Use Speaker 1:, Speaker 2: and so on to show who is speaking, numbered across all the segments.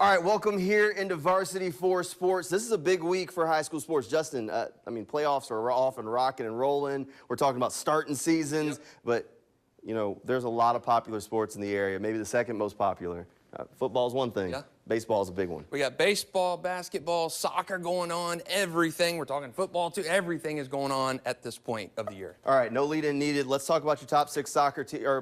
Speaker 1: All right, welcome here into Varsity for Sports. This is a big week for high school sports. Justin, playoffs are off and rocking and rolling. We're talking about starting seasons, but, there's a lot of popular sports in the area, maybe the second most popular. Football's one thing. Yeah. Baseball's a big one.
Speaker 2: We got baseball, basketball, soccer going on, everything. We're talking football, too. Everything is going on at this point of the year.
Speaker 1: All right, no lead-in needed. Let's talk about your top 6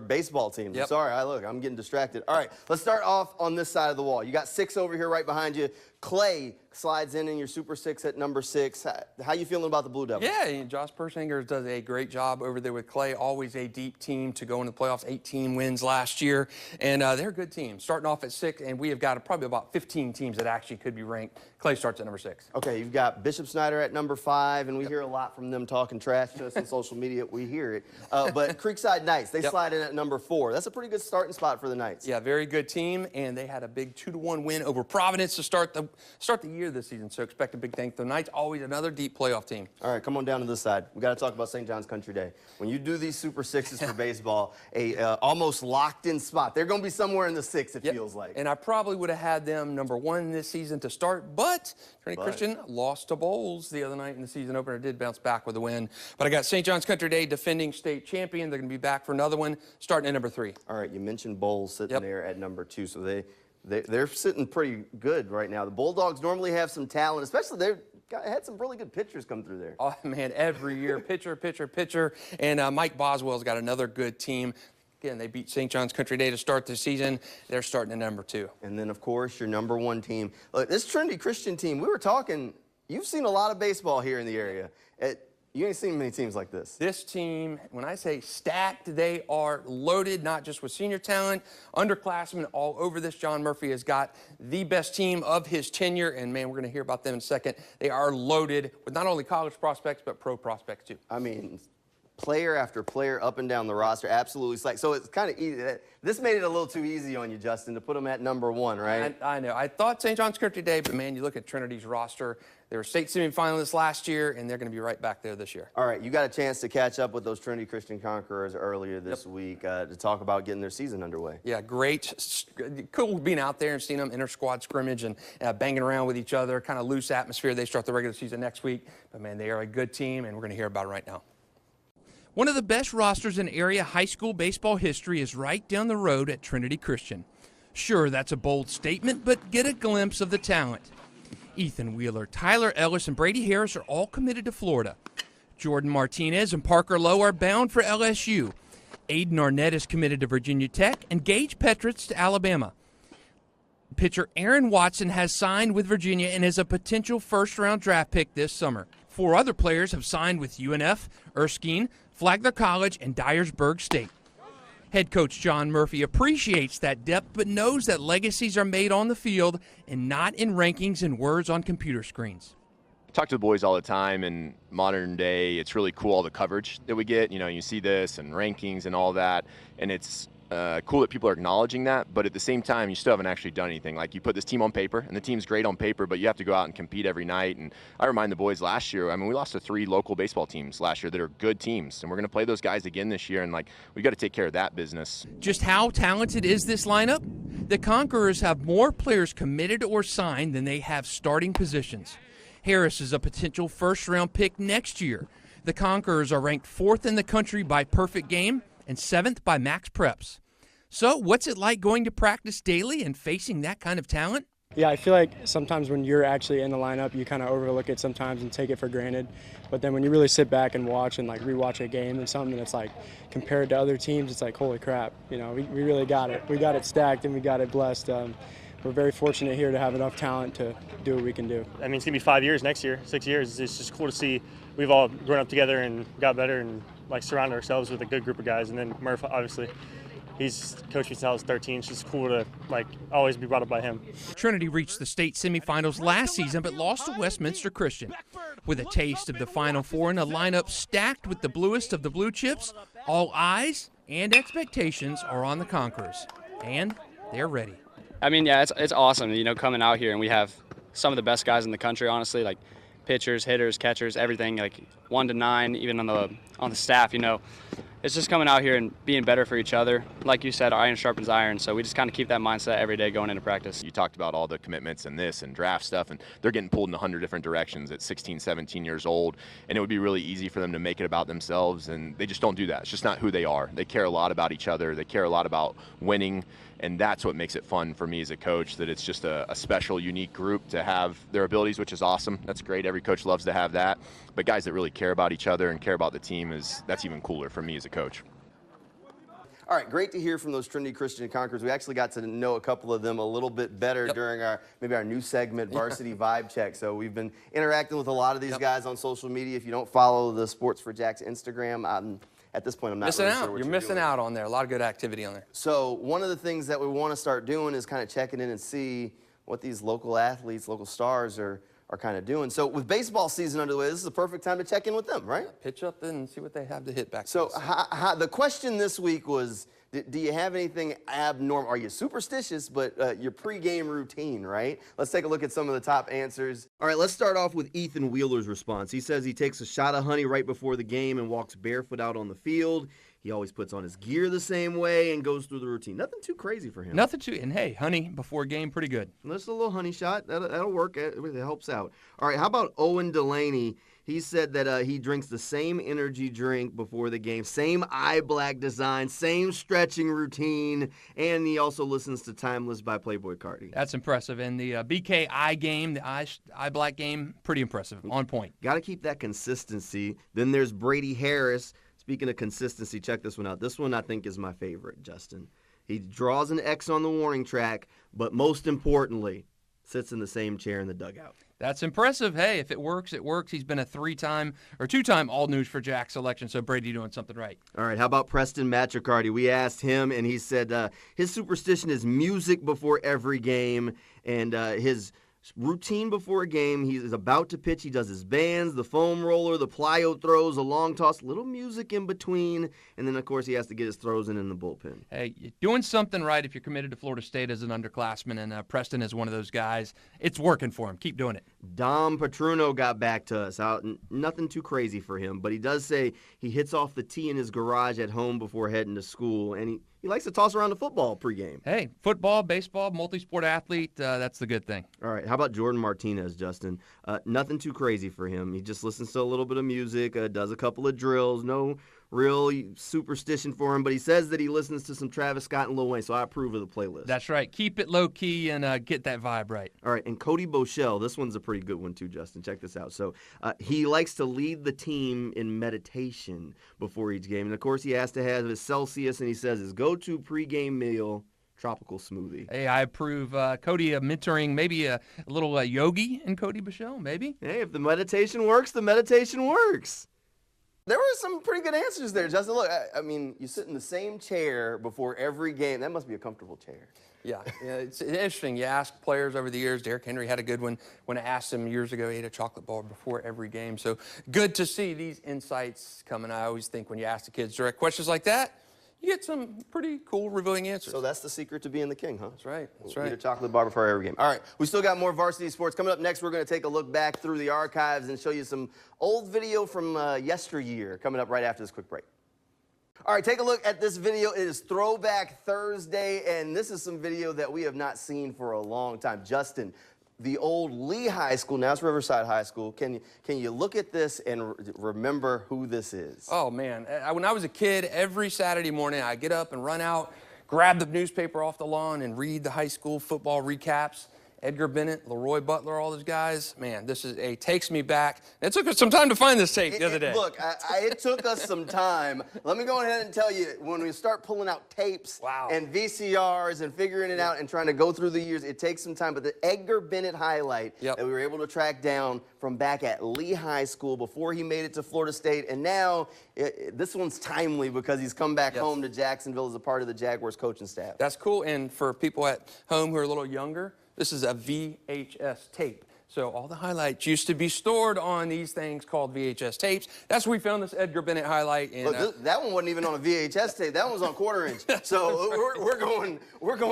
Speaker 1: baseball teams.
Speaker 2: Yep.
Speaker 1: Sorry, I'm getting distracted. All right, let's start off on this side of the wall. You got 6 over here right behind you. Clay slides in your Super 6 at number 6. How you feeling about the Blue Devils?
Speaker 2: Yeah, Josh Pershinger does a great job over there with Clay. Always a deep team to go into the playoffs. 18 wins last year, and they're a good team. Starting off at 6, and we have got probably about 15 teams that actually could be ranked. Clay starts at number 6.
Speaker 1: Okay, you've got Bishop Snyder at number 5, and we hear a lot from them talking trash to us on social media. We hear it. But Creekside Knights, they slide in at number 4. That's a pretty good starting spot for the Knights.
Speaker 2: Yeah, very good team, and they had a big 2-1 win over Providence to start the year this season. So expect a big thing. The Knights always another deep playoff team.
Speaker 1: All right, come on down to this side. We got to talk about St. John's Country Day. When you do these Super 6s for baseball, a almost locked-in spot. They're going to be somewhere in the 6, it feels like.
Speaker 2: And I probably would have had them number 1 this season to start, but Trinity Christian lost to Bowles the other night in the season opener. Did bounce back with a win. But I got St. John's Country Day, defending state champion. They're going to be back for another one, starting at number 3.
Speaker 1: All right, you mentioned Bowles sitting there at number 2, so they're sitting pretty good right now. The Bulldogs normally have some talent, especially they've had some really good pitchers come through there.
Speaker 2: Oh, man, every year, pitcher. And Mike Boswell's got another good team. Again, they beat St. John's Country Day to start the season. They're starting at number 2.
Speaker 1: And then, of course, your number 1 team. Look, this Trinity Christian team, we were talking, you've seen a lot of baseball here in the area. You ain't seen many teams like this.
Speaker 2: This team, when I say stacked, they are loaded, not just with senior talent, underclassmen all over this. John Murphy has got the best team of his tenure, and, man, we're going to hear about them in a second. They are loaded with not only college prospects, but pro prospects, too.
Speaker 1: I mean, player after player up and down the roster, absolutely stacked. So it's kind of easy. This made it a little too easy on you, Justin, to put them at number 1, right?
Speaker 2: I know. I thought St. John's Country Day, but, man, you look at Trinity's roster. They were state semifinalists last year, and they're going to be right back there this year.
Speaker 1: All right, you got a chance to catch up with those Trinity Christian Conquerors earlier this week to talk about getting their season underway.
Speaker 2: Yeah, great. Cool being out there and seeing them inter-squad scrimmage and banging around with each other, kind of loose atmosphere. They start the regular season next week. But, man, they are a good team, and we're going to hear about it right now.
Speaker 3: One of the best rosters in area high school baseball history is right down the road at Trinity Christian. Sure, that's a bold statement, but get a glimpse of the talent. Ethan Wheeler, Tyler Ellis, and Brady Harris are all committed to Florida. Jordan Martinez and Parker Lowe are bound for LSU. Aiden Arnett is committed to Virginia Tech, and Gage Petritz to Alabama. Pitcher Aaron Watson has signed with Virginia and is a potential first-round draft pick this summer. 4 other players have signed with UNF, Erskine, Flagler College, and Dyersburg State. Head coach John Murphy appreciates that depth but knows that legacies are made on the field and not in rankings and words on computer screens.
Speaker 4: I talk to the boys all the time. In modern day, it's really cool all the coverage that we get. You see this and rankings and all that, and it's cool that people are acknowledging that, but at the same time, you still haven't actually done anything. Like, you put this team on paper, and the team's great on paper, but you have to go out and compete every night. And I remind the boys last year, we lost to 3 local baseball teams last year that are good teams, and we're going to play those guys again this year, and, we got to take care of that business.
Speaker 3: Just how talented is this lineup? The Conquerors have more players committed or signed than they have starting positions. Harris is a potential first-round pick next year. The Conquerors are ranked 4th in the country by perfect game and 7th by max preps. So what's it like going to practice daily and facing that kind of talent?
Speaker 5: Yeah, I feel like sometimes when you're actually in the lineup, you kind of overlook it sometimes and take it for granted. But then when you really sit back and watch and rewatch a game and something that's compared to other teams, it's like, holy crap, we really got it. We got it stacked and we got it blessed. We're very fortunate here to have enough talent to do what we can do.
Speaker 6: I mean, it's going to be 5 years next year, 6 years. It's just cool to see we've all grown up together and got better and surrounded ourselves with a good group of guys. And then Murph, obviously, he's coached me since I was 13. It's just cool to always be brought up by him.
Speaker 3: Trinity reached the state semifinals last season but lost to Westminster Christian. With a taste of the Final Four and a lineup stacked with the bluest of the blue chips, all eyes and expectations are on the Conquerors. And they're ready.
Speaker 7: I mean, yeah, it's awesome, coming out here, and we have some of the best guys in the country, honestly, pitchers, hitters, catchers, everything, 1 to 9, even on the staff, it's just coming out here and being better for each other. Like you said, iron sharpens iron, so we just kind of keep that mindset every day going into practice.
Speaker 4: You talked about all the commitments and this and draft stuff, and they're getting pulled in 100 different directions at 16, 17 years old, and it would be really easy for them to make it about themselves, and they just don't do that. It's just not who they are. They care a lot about each other. They care a lot about winning, and that's what makes it fun for me as a coach, that it's just a special, unique group to have their abilities, which is awesome. That's great. Every coach loves to have that. But guys that really care about each other and care about the team, that's even cooler for me as a coach.
Speaker 1: All right, great to hear from those Trinity Christian Conquerors. We actually got to know a couple of them a little bit better during our new segment, Varsity Vibe Check. So we've been interacting with a lot of these guys on social media. If you don't follow the Sports for Jacks Instagram, at this point, I'm not
Speaker 2: missing
Speaker 1: really
Speaker 2: out.
Speaker 1: sure what
Speaker 2: You're missing
Speaker 1: doing.
Speaker 2: out on there. A lot of good activity on there.
Speaker 1: So one of the things that we want to start doing is kind of checking in and see what these local athletes, local stars are kind of doing. So with baseball season underway, this is a perfect time to check in with them, right?
Speaker 2: Pitch up and see what they have to hit back.
Speaker 1: So the question this week was, do you have anything abnormal? Are you superstitious, but your pregame routine, right? Let's take a look at some of the top answers. All right, let's start off with Ethan Wheeler's response. He says he takes a shot of honey right before the game and walks barefoot out on the field. He always puts on his gear the same way and goes through the routine. Nothing too crazy for him.
Speaker 3: Nothing too, and hey, honey before game, pretty good.
Speaker 1: Just a little honey shot. That'll work. It helps out. All right, how about Owen Delaney? He said that he drinks the same energy drink before the game, same eye black design, same stretching routine, and he also listens to Timeless by Playboy Carti.
Speaker 3: That's impressive. And the BK eye game, the eye black game, pretty impressive. On point.
Speaker 1: Got to keep that consistency. Then there's Brady Harris. Speaking of consistency, check this one out. This one I think is my favorite, Justin. He draws an X on the warning track, but most importantly, sits in the same chair in the dugout.
Speaker 3: That's impressive. Hey, if it works, it works. He's been a two-time All News for Jack selection, so Brady doing something right.
Speaker 1: All right, how about Preston Matricardi? We asked him, and he said his superstition is music before every game, and his routine before a game, he is about to pitch, he does his bands, the foam roller, the plyo throws, a long toss, little music in between, and then, of course, he has to get his throws in the bullpen.
Speaker 3: Hey, you're doing something right if you're committed to Florida State as an underclassman, and Preston is one of those guys. It's working for him. Keep doing it.
Speaker 1: Dom Petruno got back to us. Nothing too crazy for him, but he does say he hits off the tee in his garage at home before heading to school, and he likes to toss around the football pregame.
Speaker 3: Hey, football, baseball, multi-sport athlete, that's the good thing.
Speaker 1: All right, how about Jordan Martinez, Justin? Nothing too crazy for him. He just listens to a little bit of music, does a couple of drills, no real superstition for him, but he says that he listens to some Travis Scott and Lil Wayne, so I approve of the playlist.
Speaker 3: That's right. Keep it low-key and get that vibe right.
Speaker 1: All right, and Cody Bochelle, this one's a pretty good one too, Justin. Check this out. So he likes to lead the team in meditation before each game, and of course he has to have his Celsius, and he says his go-to pregame meal, tropical smoothie.
Speaker 3: Hey, I approve Cody mentoring maybe a little yogi in Cody Bichelle, maybe.
Speaker 1: Hey, if the meditation works, the meditation works. There were some pretty good answers there, Justin. Look, I mean, you sit in the same chair before every game. That must be a comfortable chair.
Speaker 2: Yeah, it's interesting. You ask players over the years. Derrick Henry had a good one when I asked him years ago. He ate a chocolate bar before every game. So good to see these insights coming. I always think when you ask the kids direct questions like that, you get some pretty cool, revealing answers.
Speaker 1: So that's the secret to being the king, huh?
Speaker 2: That's right. That's
Speaker 1: Eat
Speaker 2: right.
Speaker 1: a chocolate bar before every game. All right, we still got more varsity sports. Coming up next, we're going to take a look back through the archives and show you some old video from yesteryear. Coming up right after this quick break. All right, take a look at this video. It is Throwback Thursday, and this is some video that we have not seen for a long time. Justin, the old Lee High School, now it's Riverside High School. Can you look at this and remember who this is?
Speaker 2: Oh, man. When I was a kid, every Saturday morning, I'd get up and run out, grab the newspaper off the lawn, and read the high school football recaps. Edgar Bennett, Leroy Butler, all those guys. Man, this takes me back. It took us some time to find this tape the other day.
Speaker 1: Look, it took us some time. Let me go ahead and tell you, when we start pulling out tapes and VCRs and figuring it out and trying to go through the years, it takes some time. But the Edgar Bennett highlight that we were able to track down from back at Lee High School before he made it to Florida State. And now, this one's timely because he's come back home to Jacksonville as a part of the Jaguars coaching staff.
Speaker 2: That's cool. And for people at home who are a little younger, this is a VHS tape So all the highlights used to be stored on these things called VHS tapes. That's where we found this Edgar Bennett highlight. And,
Speaker 1: Look, that one wasn't even on a VHS tape. That one's on quarter inch. So we're going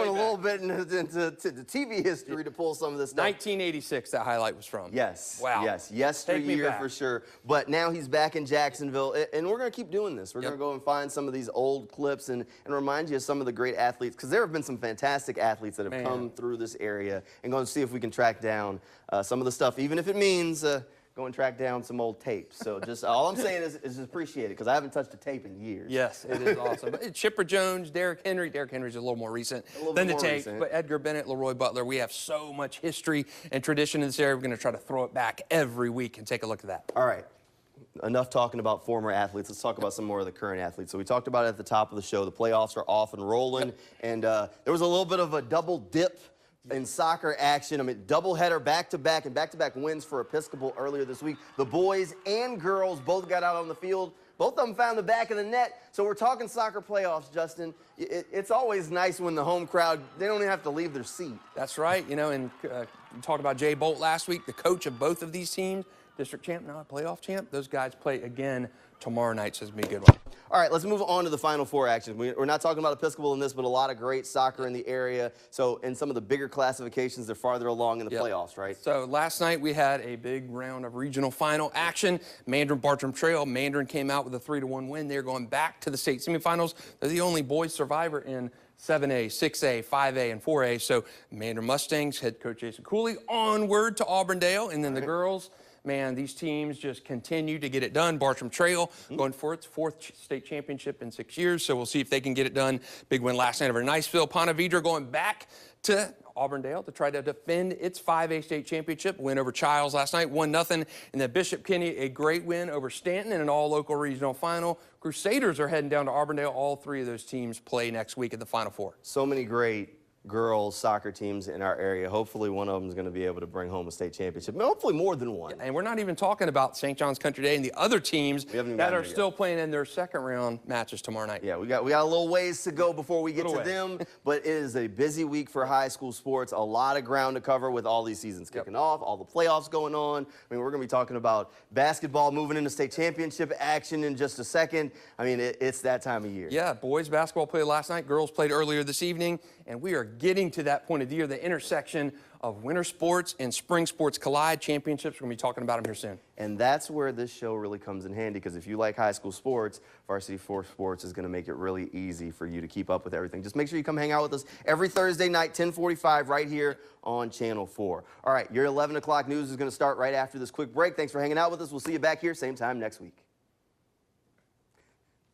Speaker 1: a little bit into the TV history to pull some of this stuff.
Speaker 2: 1986, that highlight was from.
Speaker 1: Yes.
Speaker 2: Wow.
Speaker 1: Yes.
Speaker 2: Take me
Speaker 1: Yesteryear
Speaker 2: back.
Speaker 1: for sure. But now he's back in Jacksonville, and we're going to keep doing this. We're going to go and find some of these old clips and remind you of some of the great athletes, because there have been some fantastic athletes that have come through this area, and go and see if we can track down some of the stuff, even if it means go and track down some old tapes. So just all I'm saying is just appreciate it, because I haven't touched a tape in years.
Speaker 2: Yes, it is awesome. But Chipper Jones, Derrick Henry. Derrick Henry's a little more recent than the tape. But Edgar Bennett, Leroy Butler, we have so much history and tradition in this area. We're going to try to throw it back every week and take a look at that.
Speaker 1: All right. Enough talking about former athletes. Let's talk about some more of the current athletes. So we talked about it at the top of the show. The playoffs are off and rolling. And there was a little bit of a double dip in soccer action. I mean, doubleheader back-to-back and back-to-back wins for Episcopal earlier this week. The boys and girls both got out on the field. Both of them found the back of the net. So we're talking soccer playoffs, Justin. It's always nice when the home crowd, they don't even have to leave their seat.
Speaker 2: That's right. You know, and we talked about Jay Bolt last week, the coach of both of these teams, district champ, now a playoff champ. Those guys play again tomorrow night, so it's going to be a good one.
Speaker 1: All right, let's move on to the Final Four action. We're not talking about Episcopal in this, but a lot of great soccer in the area. So in some of the bigger classifications, they're farther along in the playoffs, right?
Speaker 2: So last night we had a big round of regional final action. Mandarin-Bartram Trail. Mandarin came out with a 3-1 win. They're going back to the state semifinals. They're the only boys survivor in 7A, 6A, 5A, and 4A. So Mandarin Mustangs, head coach Jason Cooley, onward to Auburndale. And then the girls, man, these teams just continue to get it done. Bartram Trail going for its 4th state championship in 6 years, so we'll see if they can get it done. Big win last night over Niceville. Ponte Vedra going back to Auburndale to try to defend its 5A state championship. Win over Childs last night, 1-0. And then Bishop Kenny, a great win over Stanton in an all-local regional final. Crusaders are heading down to Auburndale. All 3 of those teams play next week at the Final Four.
Speaker 1: So many great girls soccer teams in our area. Hopefully one of them is going to be able to bring home a state championship. Hopefully more than one.
Speaker 2: And we're not even talking about St. John's Country Day and the other teams that are still playing in their second round matches tomorrow night.
Speaker 1: Yeah, we got a little ways to go before we get to them, but it is a busy week for high school sports. A lot of ground to cover with all these seasons kicking off, all the playoffs going on. I mean, we're going to be talking about basketball moving into state championship action in just a second. I mean, it's that time of year.
Speaker 2: Yeah, boys basketball played last night, girls played earlier this evening, and we are getting to that point of the year, the intersection of winter sports and spring sports collide. Championships, we're going to be talking about them here soon.
Speaker 1: And that's where this show really comes in handy, because if you like high school sports, Varsity 4 Sports is going to make it really easy for you to keep up with everything. Just make sure you come hang out with us every Thursday night, 10:45, right here on Channel 4. All right, your 11 o'clock news is going to start right after this quick break. Thanks for hanging out with us. We'll see you back here same time next week.